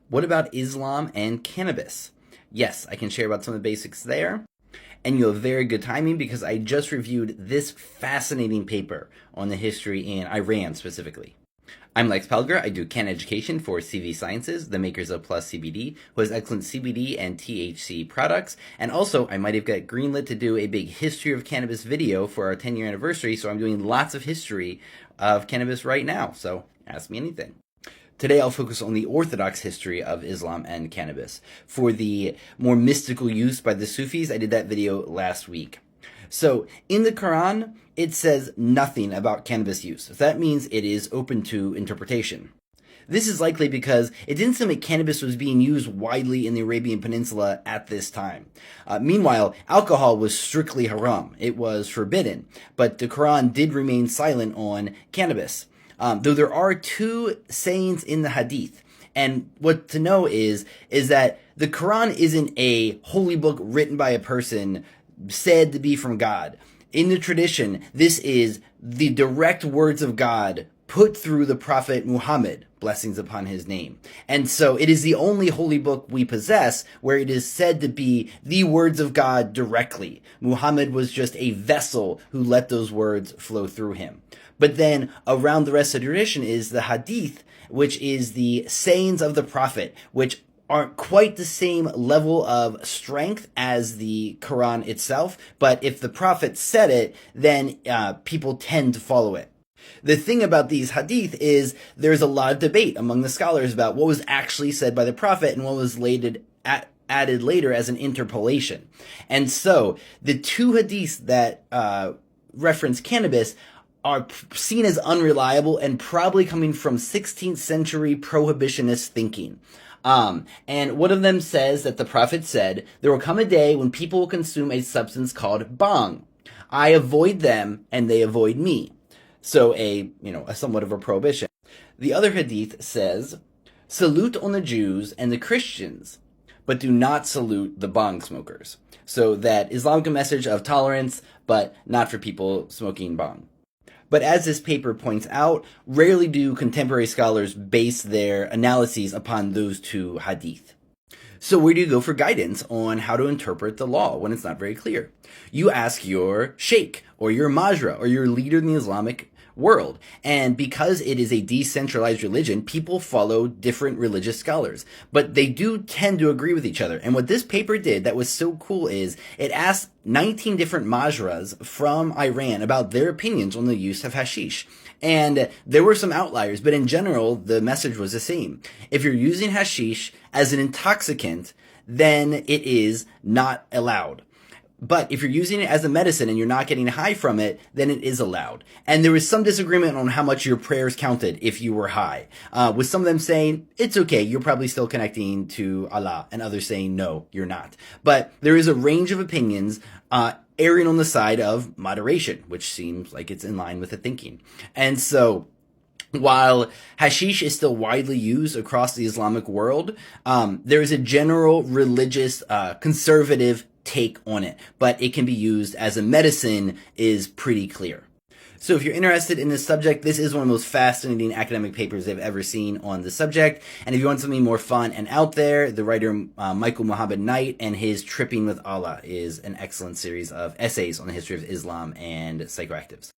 What about Islam and cannabis? Yes, I can share about some of the basics there. And you have very good timing because I just reviewed this fascinating paper on the history in Iran specifically. I'm Lex Pelger. I do Canna education for CV Sciences, the makers of Plus CBD, who has excellent CBD and THC products. And also, I might have got greenlit to do a big history of cannabis video for our 10-year anniversary, so I'm doing lots of history of cannabis right now. So ask me anything. Today I'll focus on the orthodox history of Islam and cannabis. For the more mystical use by the Sufis, I did that video last week. So, in the Quran, it says nothing about cannabis use. That means it is open to interpretation. This is likely because it didn't seem like cannabis was being used widely in the Arabian Peninsula at this time. Meanwhile, alcohol was strictly haram. It was forbidden. But the Quran did remain silent on cannabis. Though there are two sayings in the Hadith. And what to know is that the Quran isn't a holy book written by a person said to be from God. In the tradition, this is the direct words of God put through the Prophet Muhammad, blessings upon his name. And so it is the only holy book we possess where it is said to be the words of God directly. Muhammad was just a vessel who let those words flow through him. But then around the rest of the tradition is the Hadith, which is the sayings of the Prophet, which aren't quite the same level of strength as the Quran itself, but if the Prophet said it, then people tend to follow it. The thing about these hadith is there's a lot of debate among the scholars about what was actually said by the Prophet and what was added later as an interpolation. And so the two hadiths that reference cannabis are seen as unreliable and probably coming from 16th century prohibitionist thinking. And one of them says that the Prophet said, "There will come a day when people will consume a substance called bhang. I avoid them and they avoid me." So a somewhat of a prohibition. The other hadith says, "Salute on the Jews and the Christians, but do not salute the bhang smokers." So that Islamic message of tolerance, but not for people smoking bhang. But as this paper points out, rarely do contemporary scholars base their analyses upon those two hadith. So where do you go for guidance on how to interpret the law when it's not very clear? You ask your sheikh or your majra or your leader in the Islamic world. And because it is a decentralized religion, people follow different religious scholars. But they do tend to agree with each other. And what this paper did that was so cool is it asked 19 different majras from Iran about their opinions on the use of hashish. And there were some outliers, but in general, the message was the same. If you're using hashish as an intoxicant, then it is not allowed. But if you're using it as a medicine and you're not getting high from it, then it is allowed. And there was some disagreement on how much your prayers counted if you were high. With some of them saying, it's okay, you're probably still connecting to Allah, and others saying, no, you're not. But there is a range of opinions, erring on the side of moderation, which seems like it's in line with the thinking. And so, while hashish is still widely used across the Islamic world, there is a general religious, conservative take on it, but it can be used as a medicine is pretty clear. So if you're interested in this subject, this is one of the most fascinating academic papers I've ever seen on the subject. And if you want something more fun and out there, the writer Michael Muhammad Knight and his Tripping with Allah is an excellent series of essays on the history of Islam and psychoactives.